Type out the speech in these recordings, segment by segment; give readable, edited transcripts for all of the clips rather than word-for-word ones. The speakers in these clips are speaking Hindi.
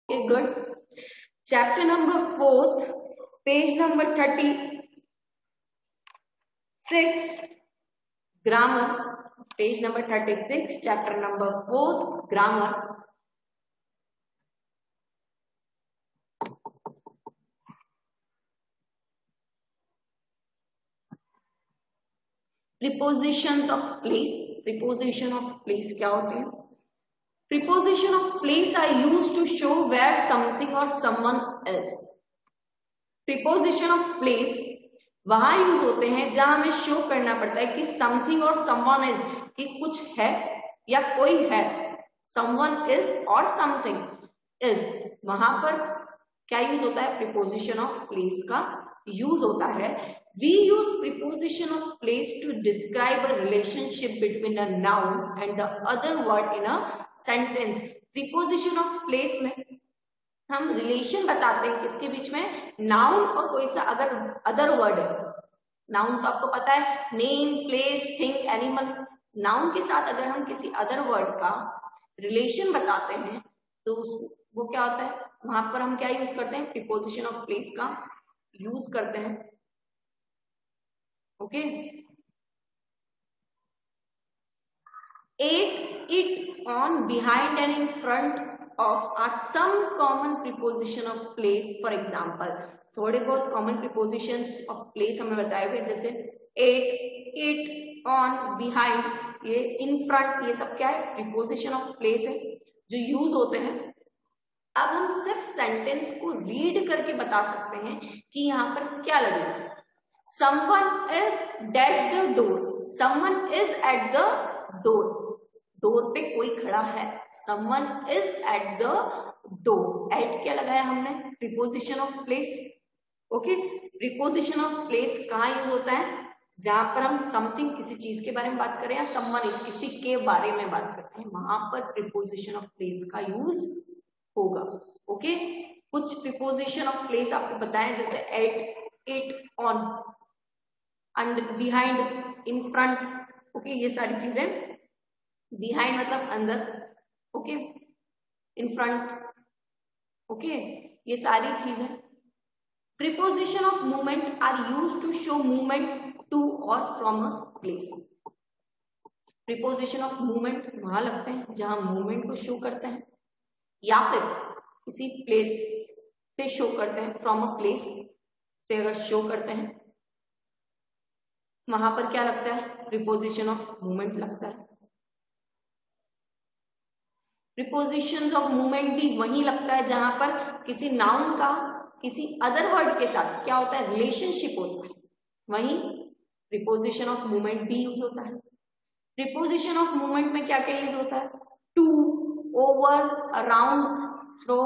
Okay, good. Chapter number 4, page number 36, grammar. Page number 36, chapter number 4, grammar. Prepositions of place. Preposition of place क्या होते हैं? Preposition of place are used to show where something or someone is. Preposition of place वहां यूज होते हैं जहां हमें शो करना पड़ता है कि समथिंग और समवन इज, कि कुछ है या कोई है. समवन इज और समथिंग इज, वहां पर क्या यूज होता है? प्रीपोजिशन ऑफ प्लेस का यूज होता है. We use preposition of place to describe a relationship between a noun and the other word in a sentence. Preposition of place में हम रिलेशन बताते हैं किसके बीच में? नाउन और कोई सा अगर अदर वर्ड है. नाउन तो आपको पता है, name, place, thing, animal. Noun के साथ अगर हम किसी अदर वर्ड का रिलेशन बताते हैं तो वो क्या होता है? वहां पर हम क्या यूज करते हैं? प्रीपोजिशन ऑफ प्लेस का यूज करते हैं. Okay. At, it, on, behind and in front of are some common preposition of place. For example, थोड़े बहुत common prepositions of place हमें बताए हुए, जैसे at, it, on, behind, ये in front, ये सब क्या है? preposition of place है जो यूज होते हैं. अब हम सिर्फ सेंटेंस को रीड करके बता सकते हैं कि यहाँ पर क्या लगेगा. someone is dash the door, someone is at the door. Door पे कोई खड़ा है. someone is at the door. at क्या लगाया हमने? preposition of place. Okay. preposition of place कहाँ यूज होता है? जहां पर हम something किसी चीज के बारे में बात करें या someone is किसी के बारे में बात करते हैं, वहां पर preposition of place का यूज होगा. ओके. कुछ preposition of place आपको बताएं, जैसे at, it, on, under, behind, in front. Okay. ये सारी चीजें. बिहाइंड मतलब अंदर. ओके. In front. ओके. ये सारी चीजें. Preposition of movement are use to show movement to और from a place. Preposition of movement वहां लगते हैं जहां मूवमेंट को शो करते हैं या फिर किसी प्लेस से शो करते हैं. फ्रॉम अ प्लेस से अगर शो करते हैं वहां पर क्या लगता है? प्रीपोजिशन ऑफ मूवमेंट लगता है. प्रीपोजिशंस ऑफ मूवमेंट भी वहीं लगता है जहां पर किसी नाउन का किसी अदर वर्ड के साथ क्या होता है? रिलेशनशिप होता है. वहीं प्रीपोजिशन ऑफ मूवमेंट भी यूज होता है. प्रीपोजिशन ऑफ मूवमेंट में क्या क्या यूज होता है? To, over, around, through,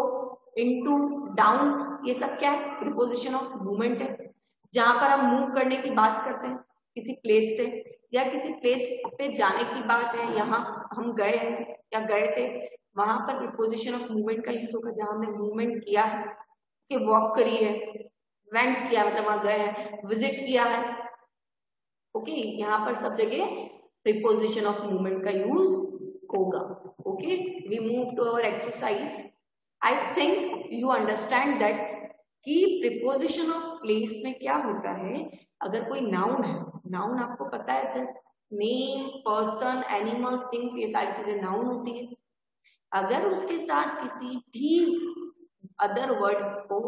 into, down. ये सब क्या है? प्रीपोजिशन ऑफ मूवमेंट है. जहां पर हम मूव करने की बात करते हैं किसी प्लेस से, या किसी प्लेस पे जाने की बात है, यहाँ हम गए हैं या गए थे, वहां पर प्रीपोजिशन ऑफ मूवमेंट का यूज होगा. जहां हमने मूवमेंट किया है, कि वॉक करी है, वेंट किया मतलब वहां गए हैं, विजिट किया है. ओके. यहाँ पर सब जगह प्रीपोजिशन ऑफ मूवमेंट का यूज होगा. Okay. We move to our exercise. I think you understand that कि प्रीपोजिशन ऑफ प्लेस में क्या होता है. अगर कोई नाउन है, नाउन आपको पता है नेम, पर्सन, एनिमल, थिंग्स, ये सारी चीजें नाउन होती है. अगर उसके साथ किसी भी अदर वर्ड को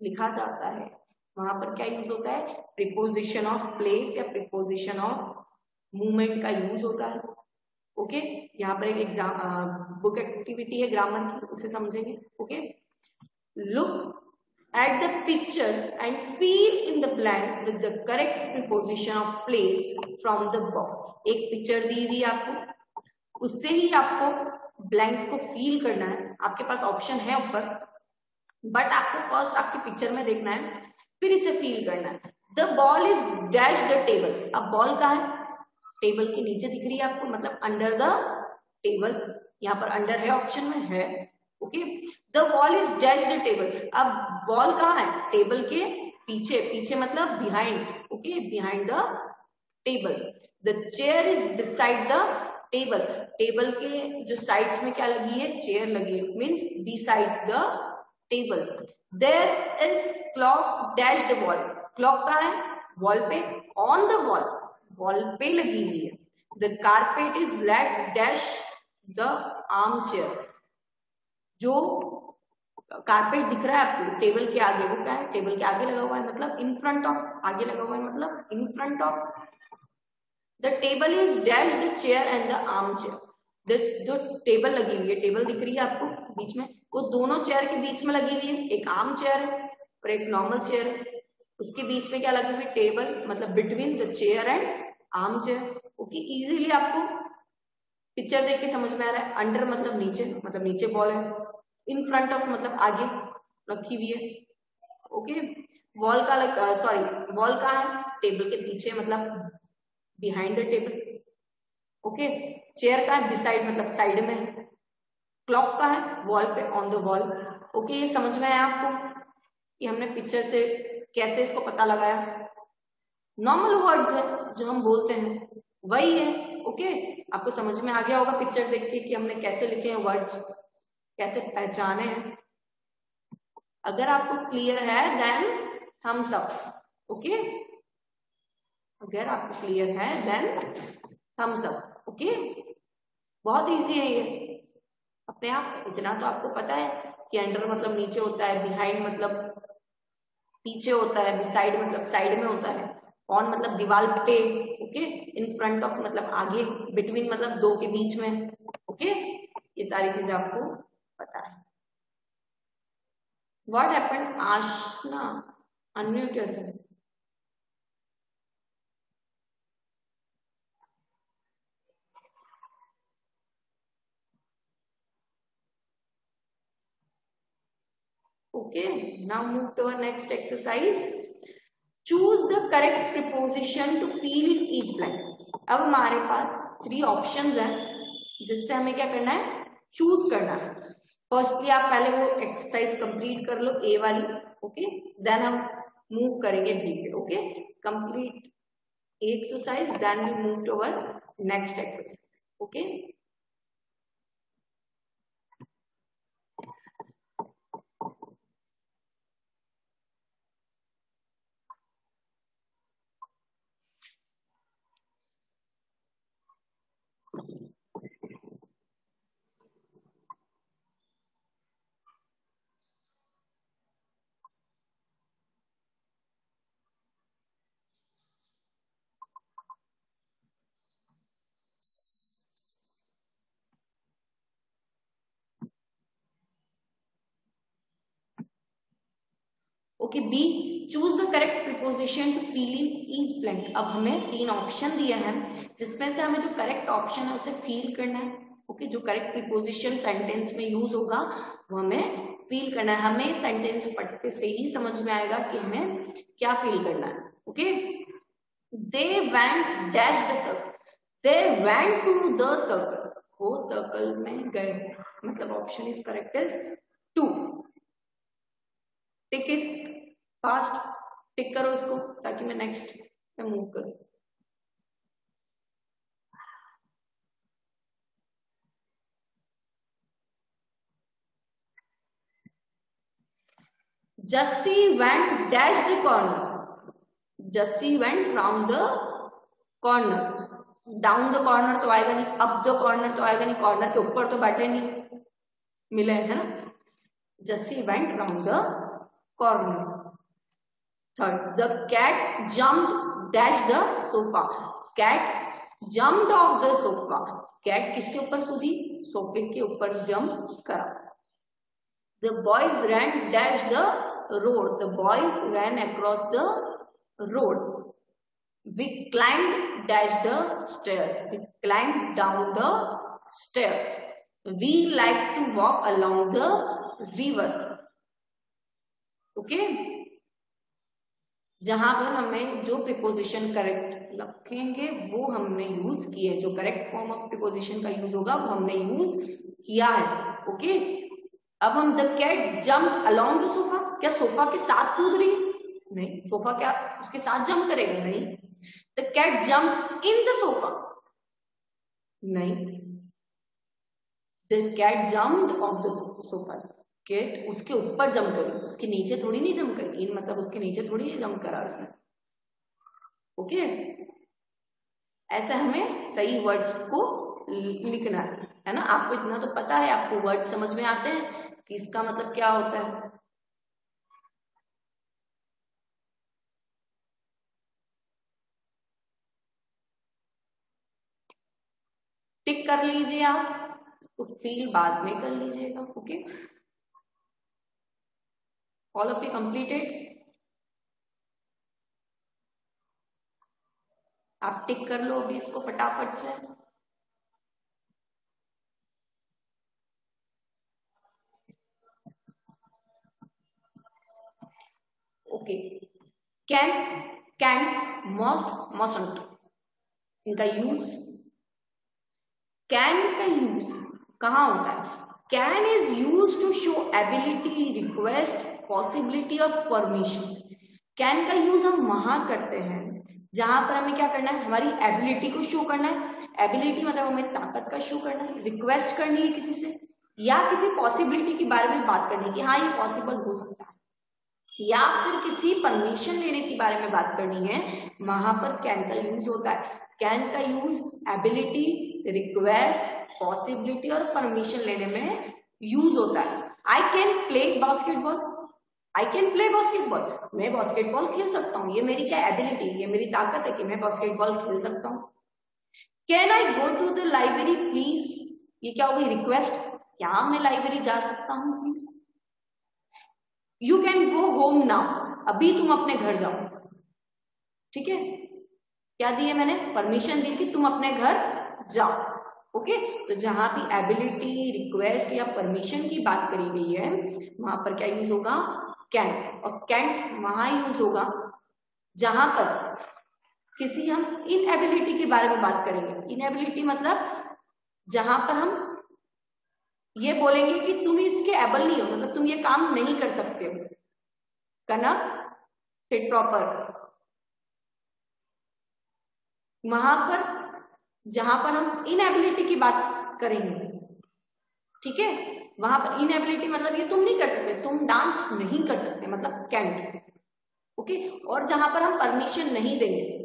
लिखा जाता है वहां पर क्या यूज होता है? प्रीपोजिशन ऑफ प्लेस या प्रीपोजिशन ऑफ मूवमेंट का यूज होता है. ओके. यहाँ पर एक एग्जाम बुक एक्टिविटी है ग्रामर की, उसे समझेंगे. Okay. Look at the picture and fill in the blank with the correct preposition of place from the box. एक पिक्चर दी हुई आपको, उससे ही आपको ब्लैंक्स को फिल करना है. आपके पास ऑप्शन है ऊपर, बट आपको फर्स्ट आपकी पिक्चर में देखना है, फिर इसे फिल करना है. The ball is dash the table. अब बॉल कहाँ है? टेबल के नीचे दिख रही है आपको, मतलब अंडर द टेबल. यहाँ पर अंडर है, ऑप्शन में है. Okay. The ball is dash the table. अब बॉल कहाँ है? टेबल के पीछे. पीछे मतलब behind. Okay. Behind the table. The chair is beside the table, table के जो साइड्स में क्या लगी है, चेयर लगी है, means beside the table. There is clock dash the wall, clock कहाँ है, वॉल पे, ऑन द वॉल, वॉल पे लगी हुई है। The carpet is laid dash the armchair, जो कारपेट दिख रहा है आपको टेबल के आगे, वो क्या है, टेबल के आगे लगा हुआ है, मतलब इन फ्रंट ऑफ, आगे लगा हुआ है मतलब in front of. The table is dash the chair and the armchair, जो टेबल लगी हुई है, टेबल दिख रही है आपको बीच में, वो दोनों चेयर के बीच में लगी हुई है, एक आर्म चेयर है और एक नॉर्मल चेयर है, उसके बीच में क्या लगी हुई, टेबल, मतलब between the chair and arm chair. Okay, easily आपको पिक्चर देख के समझ में आ रहा है। अंडर मतलब नीचे बॉल है, इन फ्रंट ऑफ मतलब आगे रखी हुई है। ओके, वॉल का सॉरी वॉल का है, टेबल के पीछे मतलब behind the table. Okay, chair का है बिसाइड मतलब साइड में है, क्लॉक का है वॉल पे, ऑन द वॉल। ओके, ये समझ में आया आपको कि हमने पिक्चर से कैसे इसको पता लगाया। नॉर्मल वर्ड्स है जो हम बोलते हैं वही है। ओके, आपको समझ में आ गया होगा पिक्चर देख के कि हमने कैसे लिखे हैं वर्ड्स, कैसे पहचाने हैं। अगर आपको क्लियर है देन थम्स अप। ओके, अगर आपको क्लियर है देन थम्स अप। ओके, बहुत इजी है ये अपने आप, इतना तो आपको पता है कि अंडर मतलब नीचे होता है, बिहाइंड मतलब पीछे होता है, बिसाइड मतलब साइड में होता है, ऑन मतलब दीवार पे, ओके, इन फ्रंट ऑफ मतलब आगे, बिटवीन मतलब दो के बीच में। ओके, ये सारी चीजें आपको पता है। What happened, Aashna unmute yourself. Okay, now move to our next exercise. Choose the correct preposition to fill in each blank. अब हमारे पास 3 ऑप्शंस हैं जिससे हमें क्या करना है, चूज करना है। फर्स्टली आप पहले वो एक्सरसाइज कंप्लीट कर लो, ए वाली। ओके, देन हम मूव करेंगे बी पे। Okay, complete A exercise, then we move to our next exercise. Okay, okay, B, choose the correct preposition to fill in each blank. अब हमें 3 ऑप्शन दिए हैं जिसमें से हमें जो करेक्ट ऑप्शन है उसे फिल करना है। ओके, जो करेक्ट प्रीपोजिशन सेंटेंस में यूज होगा वो हमें फिल करना है। हमें सेंटेंस पढ़ते से ही समझ में आएगा कि हमें क्या फिल करना है। Okay, they went dash the circle, they went to the circle, वो सर्कल में गए, मतलब option is correct is 2। Tick is fast, tick करो इसको ताकि मैं नेक्स्ट में मूव करूं। Jassi went dash the corner, Jassi went round the corner. Down the corner तो आएगा नहीं, अप द कॉर्नर तो आएगा नहीं, कॉर्नर के ऊपर तो बैठे नहीं मिले, है ना। Jassi went round the corner. Third, the cat jumped dash the sofa, cat jumped off the sofa, cat किसके ऊपर कूदी, सोफे के ऊपर जंप करा। The boys ran dash the road, the boys ran across the road. We climbed dash the stairs, we climbed down the stairs. We like to walk along the river. Okay, जहां पर हमें जो प्रीपोजिशन करेक्ट रखेंगे वो हमने यूज किए, जो करेक्ट फॉर्म ऑफ प्रीपोजिशन का यूज होगा वो हमने यूज किया है। ओके, अब हम the cat jump along the sofa, क्या सोफा के साथ कूद रही है, नहीं, सोफा क्या उसके साथ जंप करेगा, नहीं। The cat jump in the sofa, नहीं, the cat jumped off the sofa, cat उसके ऊपर जंप करी, उसके नीचे थोड़ी नहीं जंप करी, इन मतलब उसके नीचे थोड़ी नहीं जंप करा उसने। ओके, ऐसे हमें सही वर्ड्स को लिखना है ना। आपको इतना तो पता है, आपको वर्ड समझ में आते हैं कि इसका मतलब क्या होता है। टिक कर लीजिए आप, इसको फील बाद में कर लीजिएगा। Okay, all of you completed. आप टिक कर लो अभी इसको फटाफट से। Okay, can, can't, must, mustn't, इनका यूज, कैन का यूज कहाँ होता है? Can is use to show ability, request, possibility और परमिशन। कैन का यूज हम वहां करते हैं जहां पर हमें क्या करना है, हमारी एबिलिटी को शो करना है। एबिलिटी मतलब हमें ताकत का शो करना है, रिक्वेस्ट करनी है किसी से, या किसी पॉसिबिलिटी के बारे में बात करनी है कि हाँ ये पॉसिबल हो सकता है, या फिर किसी परमिशन लेने के बारे में बात करनी है, वहां पर कैन का यूज होता है। कैन का यूज एबिलिटी, रिक्वेस्ट, पॉसिबिलिटी और परमिशन लेने में यूज होता है। I can play basketball, I can play basketball, मैं बास्केटबॉल खेल सकता हूँ, ये मेरी क्या एबिलिटी, ये मेरी ताकत है कि मैं बास्केटबॉल खेल सकता हूँ। Can I go to the library please, ये क्या होगी, रिक्वेस्ट, क्या मैं लाइब्रेरी जा सकता हूँ please. You can go home now, अभी तुम अपने घर जाओ। ठीक है, क्या दी है मैंने, परमिशन दी कि तुम अपने घर जाओ। ओके, तो जहां भी एबिलिटी, रिक्वेस्ट या परमिशन की बात करी गई है वहां पर क्या यूज होगा, कैन। और कैन वहां यूज होगा जहां पर किसी हम इनएबिलिटी के बारे में बात करेंगे। इनएबिलिटी मतलब जहां पर हम ये बोलेंगे कि तुम इसके एबल नहीं हो, मतलब तुम ये काम नहीं कर सकते हो। कनक, सिट प्रॉपर, वहां पर जहां पर हम इनएबिलिटी की बात करेंगे, ठीक है, वहां पर इनएबिलिटी मतलब ये तुम नहीं कर सकते, तुम डांस नहीं कर सकते, मतलब कैंट। ओके, और जहां पर हम परमिशन नहीं देंगे,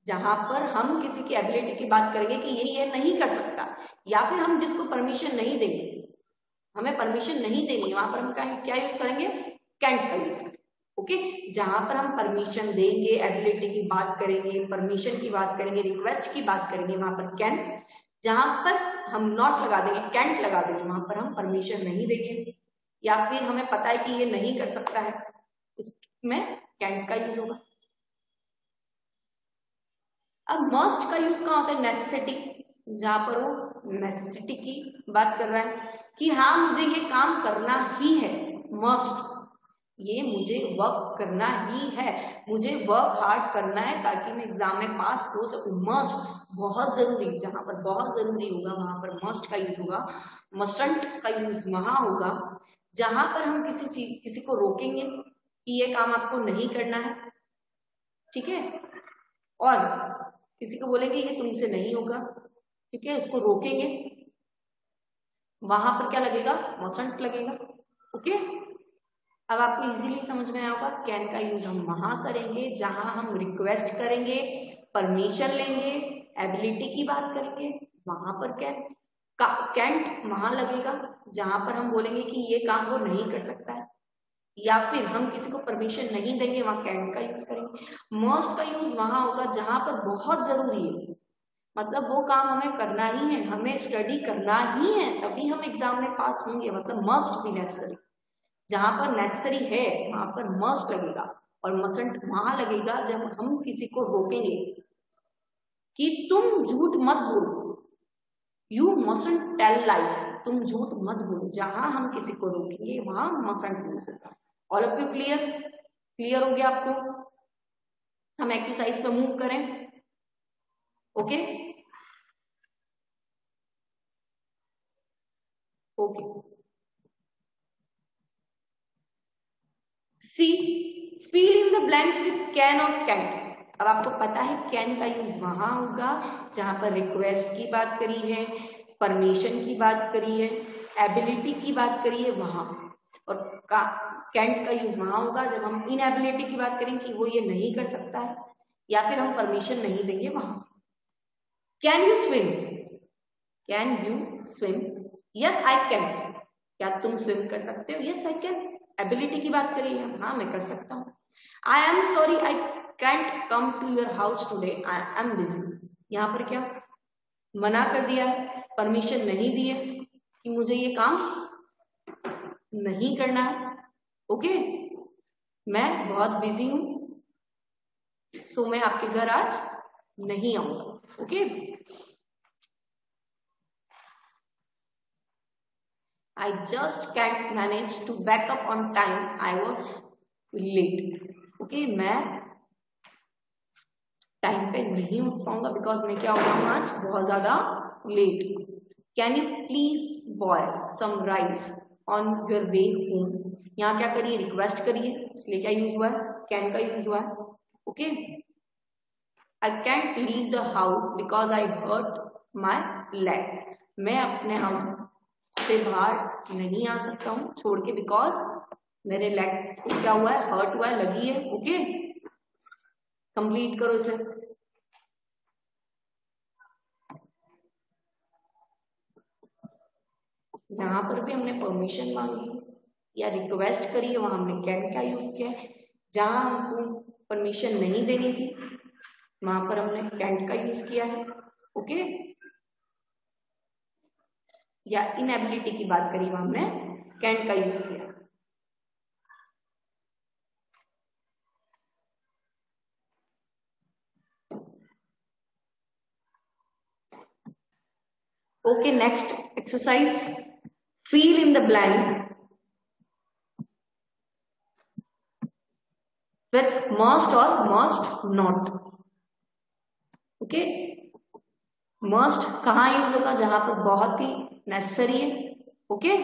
जहां पर हम किसी की एबिलिटी की बात करेंगे कि ये नहीं कर सकता, या फिर हम जिसको परमिशन नहीं देंगे, हमें परमिशन नहीं देनी, वहां पर हम क्या यूज करेंगे, कैंट का यूज करेंगे। ओके, जहां पर हम परमिशन देंगे, एबिलिटी की बात करेंगे, परमिशन की बात करेंगे, रिक्वेस्ट की बात करेंगे, वहां पर कैन। जहां पर हम नॉट लगा देंगे, कैंट लगा देंगे, वहां पर हम परमिशन नहीं देंगे, या फिर हमें पता है कि ये नहीं कर सकता है, उसमें कैंट का यूज होगा। अब मस्ट का यूज कहाँ होता है, नेसेसिटी, जहां पर वो नेसेसिटी की बात कर रहा है कि हाँ मुझे ये काम करना ही है, मस्ट, ये मुझे वर्क करना ही है, मुझे वर्क हार्ड करना है ताकि मैं एग्जाम में पास हो सकूं। मस्ट बहुत जरूरी, जहां पर बहुत जरूरी होगा वहां पर मस्ट का यूज होगा। मस्टंट का यूज वहां होगा जहां पर हम किसी को रोकेंगे कि ये काम आपको नहीं करना है, ठीक है, और किसी को बोलेंगे ये तुमसे नहीं होगा, ठीक है, उसको रोकेंगे, वहां पर क्या लगेगा, मस्टंट लगेगा। ओके, अब आपको इजीली समझ में आया होगा, कैन का यूज हम वहां करेंगे जहां हम रिक्वेस्ट करेंगे, परमिशन लेंगे, एबिलिटी की बात करेंगे, वहां पर कैन। कैंट वहां लगेगा जहां पर हम बोलेंगे कि ये काम वो नहीं कर सकता है, या फिर हम किसी को परमिशन नहीं देंगे, वहां कैंट का यूज करेंगे। मस्ट का यूज वहां होगा जहां पर बहुत जरूरी है, मतलब वो काम हमें करना ही है, हमें स्टडी करना ही है, तभी हम एग्जाम में पास होंगे, मतलब मस्ट बी नेसेसरी। जहां पर नेसेसरी है वहां पर मस्ट लगेगा, और मस्टंट वहां लगेगा जब हम किसी को रोकेंगे कि तुम झूठ मत बोलो, यू मस्टंट टेल लाइज, तुम झूठ मत बोलो, जहां हम किसी को रोकेंगे वहां मस्टंट यूज होगा। All of you clear, clear हो गया आपको? हम एक्सरसाइज पे मूव करें। Okay, okay, see, fill in the blanks with can or can't। अब आपको पता है कैन का यूज वहां होगा जहां पर रिक्वेस्ट की बात करी है, परमिशन की बात करी है, एबिलिटी की बात करी है वहां, और कैंट का यूज वहां होगा जब हम इनएबिलिटी की बात करें कि वो ये नहीं कर सकता है या फिर हम परमिशन नहीं देंगे वहां। Can you swim? Can you swim? Yes I can. क्या तुम स्विम कर सकते हो? Yes I can. एबिलिटी की बात करिए, हाँ मैं कर सकता हूँ। I am sorry I can't come to your house today, I am busy. यहाँ पर क्या मना कर दिया है, परमिशन नहीं दी है कि मुझे ये काम नहीं करना है। ओके, मैं बहुत बिजी हूं तो मैं आपके घर आज नहीं आऊंगा। Okay, I just can't manage to back up on time. I was late. Okay, मैं टाइम पे नहीं उठ पाऊंगा बिकॉज मैं क्या हो रहा हूँ आज बहुत ज्यादा late. Can you please boil some rice on your way home? यहाँ क्या करिए, रिक्वेस्ट करिए, इसलिए क्या यूज हुआ है, कैन का यूज हुआ है। Okay, I can't leave the house because I hurt my leg. मैं अपने हाउस से बाहर नहीं आ सकता हूँ छोड़ के बिकॉज मेरे लेग को क्या हुआ है, हर्ट हुआ है, लगी है। ओके, कंप्लीट करो इसे। जहां पर भी हमने परमिशन मांगी या रिक्वेस्ट करी है वहां हमने कैन का यूज किया है। जहां हमको परमिशन नहीं देनी थी वहां पर हमने कैन का यूज किया है। ओके, या इनएबिलिटी की बात करी वहां हमने कैन का यूज किया। Okay, next exercise, fill in the blank with must or must not. Okay, must कहाँ यूज होगा, जहां पर बहुत ही नेसेसरी है। ओके,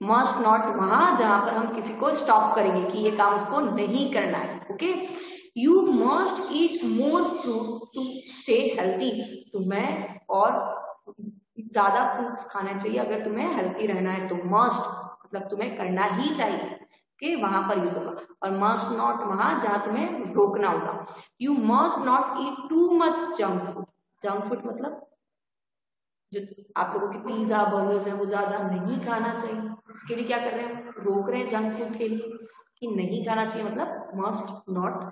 मस्ट नॉट वहां जहां पर हम किसी को स्टॉप करेंगे कि ये काम उसको नहीं करना है। Okay, you must eat more fruit to stay healthy. तुम्हें और ज्यादा फ्रूट्स खाना चाहिए अगर तुम्हें हेल्थी रहना है तो। मस्ट मतलब तुम्हें करना ही चाहिए। ओके, वहां पर यूज होगा। और मस्ट नॉट वहां जहां तुम्हें रोकना होगा। You must not eat too much junk food. Junk food मतलब जो आप लोगों के पिज्जा बर्गर्स हैं वो ज्यादा नहीं खाना चाहिए। इसके लिए क्या कर रहे हैं, रोक रहे हैं जंक फूड के लिए कि नहीं खाना चाहिए, मतलब must not.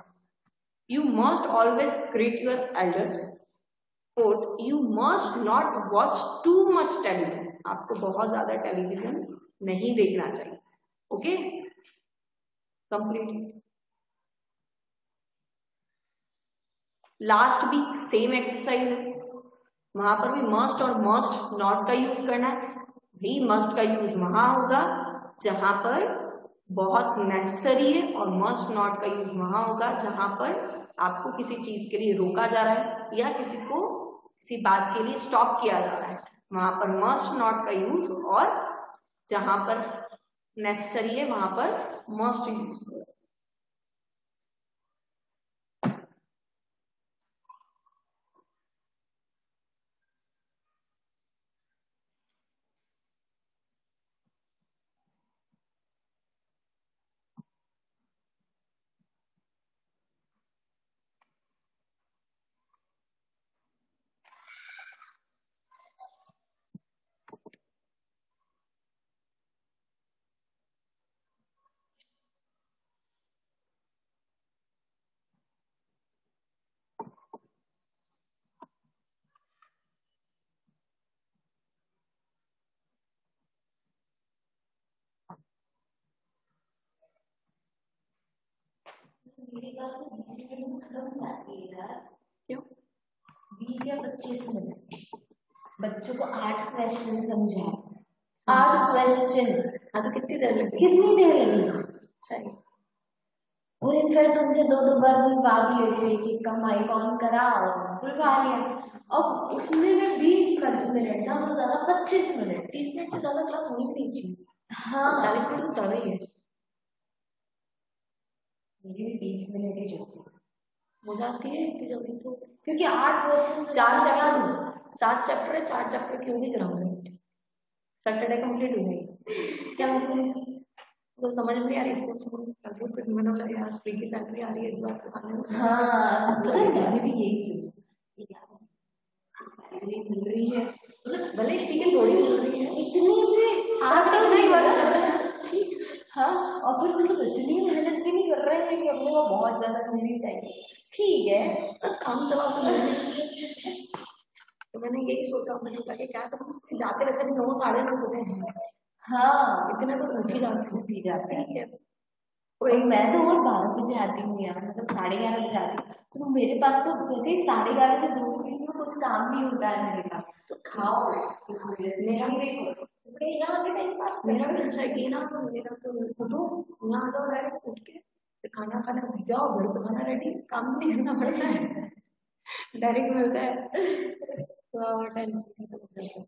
You must always greet your elders. Fourth, you must not watch too much television. आपको बहुत ज्यादा टेलीविजन नहीं देखना चाहिए। Okay, complete. लास्ट भी सेम एक्सरसाइज है, वहां पर भी मस्ट और मस्ट नॉट का यूज करना है। भी मस्ट का यूज वहां होगा जहां पर बहुत नेसेसरी है, और मस्ट नॉट का यूज वहां होगा जहां पर आपको किसी चीज के लिए रोका जा रहा है या किसी को किसी बात के लिए स्टॉप किया जा रहा है। वहां पर मस्ट नॉट का यूज, और जहां पर नेसेसरी है वहां पर मस्ट यूज होगा। मेरी क्लास में 20 मिनट खत्म जाती है यार। क्यों? 20 या 25 मिनट। बच्चों को 8 क्वेश्चन समझाओ। 8 क्वेश्चन। हाँ तो कितनी देर लगी? कितनी देर लगी? सही। और इनफैक्ट उनसे 2-2 बार बुलवा भी लेते हैं कि कम माइक ऑन करा और बुलवा लिया। और उसमें में 20 मिनट था तो ज्यादा 25 मिनट। 30 मिनट से ज्यादा क्लास होनी भी नहीं चाहिए। हाँ, 40 मिनट तो ज्यादा ही है। मेरी भी 20 मिनट ही जो हो जाती है इतनी जल्दी तो, क्योंकि 8 क्वेश्चन 4 चैप्टर 7 चैप्टर है, 4 चैप्टर की होगी ग्रामर, सैटरडे कंप्लीट हो गई क्या तो समझ में नहीं आ रही इसको छोड़ कर, फिर मैंने बोला यार फ्री की सैलरी आ रही है इस बार तो खाने में। हाँ पता है मैंने भी यही सोचा सैलरी मिल रही है, मतलब भले ठीक है थोड़ी मिल रही है इतनी भी आता नहीं वर्क ठीक। हाँ और फिर मतलब इतनी मेहनत भी नहीं कर रहे हैं कि अपने को बहुत ज्यादा मिलनी चाहिए, ठीक है पर काम चलाओ तो मिलने तो मैंने यही सोचा, मैंने कहा कि क्या करूँ, जाते वैसे भी 9 साढ़े 9 बजे हैं, हाँ इतने तो उठ ही जाते हैं ठीक है। और मैं तो और 12 बजे आती हूँ यार, मतलब 11:30 बजे आती हूँ, तो मेरे पास तो वैसे ही 11:30 से 2 के बीच में कुछ काम नहीं होता है मेरे पास, तो खाओ मेरा भी देखो यहाँ के टाइम पास मेरा भी अच्छा है कि ना, मेरा तो उठो यहाँ आ जाओ डायरेक्ट उठ के फिर खाना खाना जाओ, घर पे खाना रेडी, काम नहीं करना पड़ता है डायरेक्ट मिलता है तो टेंशन नहीं होता है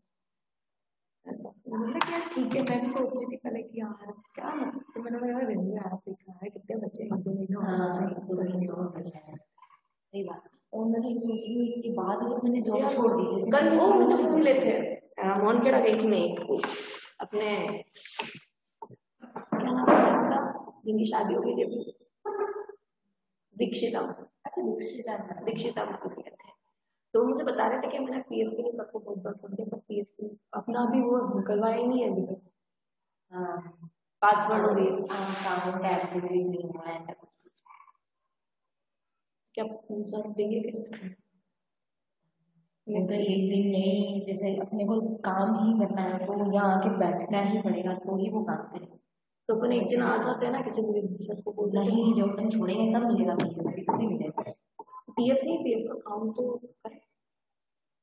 ऐसा। मैंने कहा यार ठीक है, मैं भी सोच रही थी पहले कि यार क्या मतलब, तो मैंने कहा रेलवे आ रहा है कितने बच्चे 1-2 महीने हाँ 2 महीने तो बचा है, सही बात। और मैं तो सोच रही हूँ इसके बाद अगर मैंने जॉब छोड़ दी जैसे कल वो मुझे घूम लेते हैं मोहनखेड़ा गई थी मैं अपने क्या नाम था जिनकी शादी हो गई थी, दीक्षिता। अच्छा दीक्षिता गए थे, तो मुझे बता रहे थे कि मैंने पीएफ के लिए सबको बहुत बार फोन किया, सब पीएफ के लिए अपना भी वो निकलवाया ही नहीं है अभी तक, पासवर्ड और ये अकाउंट एक्टिवेट नहीं हुआ है ऐसा कुछ, क्या सर देंगे कैसे, तो एक दिन नहीं, जैसे अपने को काम ही करना है तो यहाँ आके बैठना ही पड़ेगा तो ही वो काम करेगा, तो अपन एक दिन आ जाते हैं ना किसी भी दिन सर को बोलते हैं नहीं जब अपन छोड़ेंगे तब मिलेगा पीएफ, तो नहीं मिलेगा पीएफ नहीं, पीएफ का काम तो करें,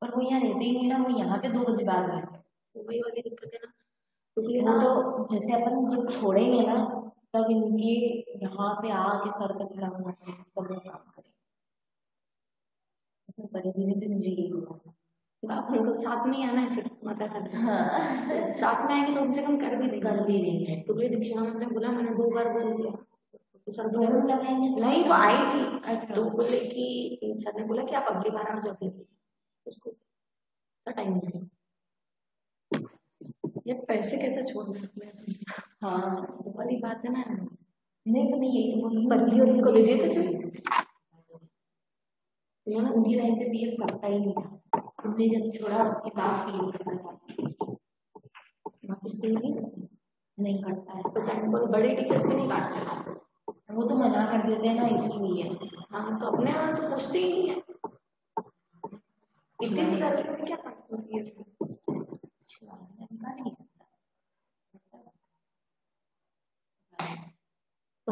पर वो यहाँ रहते ही नहीं ना, वो यहाँ पे 2 बजे बाद रहते हैं, तो वही वाली दिक्कत है ना, इसलिए वो ना तो जैसे अपन जब छोड़ेंगे ना तब इनके यहाँ पे आके सर तक लगना है तब वो काम करें, उसमें परिधि तो मुझे यही हुआ अपन को साथ में ही आना है फिर माता का हाँ साथ में आएंगे तो कम से कम कर भी देंगे तो ये दीक्षा ने बोला मैंने 2 बार बोल दिया तो सर बोले दोनों लगाएंगे नहीं वो आई थी, अच्छा तो बोले कि सर ने बोला कि आप अगली बार आ जाओ, उसको टाइम नहीं, ये पैसे कैसे छोड़ सकते हैं, हाँ वो वाली बात है ना, नहीं तो मैं यही तो बोलूँ बदली और को ले तो चलिए उन्होंने उनकी लाइन पे पीएफ करता ही नहीं था, उन्होंने जब छोड़ा उसके बाद पीएफ करना चाहता वापस स्कूल नहीं करता है, परसेंट को बड़े टीचर्स भी नहीं काटते, वो तो मना कर देते हैं ना इसलिए, हाँ तो अपने यहाँ तो पूछते ही नहीं है इतनी सी सैलरी में क्या काटते होती है,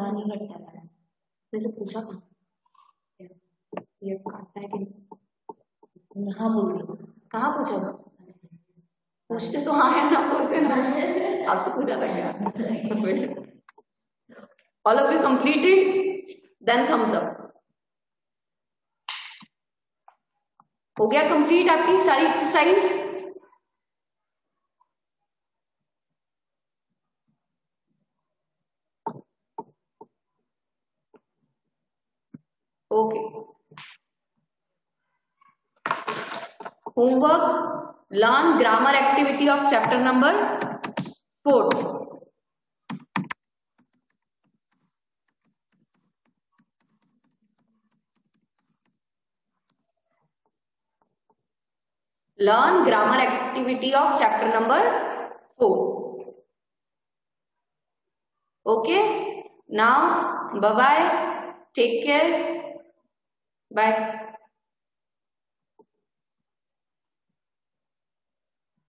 नहीं करता था, वैसे पूछा था ये काटता है कि हाँ बोल रही कहाँ पूछा था, पूछते तो हाँ है ना बोलते ना आपसे पूछा था क्या all of you completed then thumbs up, हो गया कंप्लीट आपकी सारी exercise, okay homework learn grammar activity of chapter number 4, learn grammar activity of chapter number 4. Okay, now bye bye, take care, bye.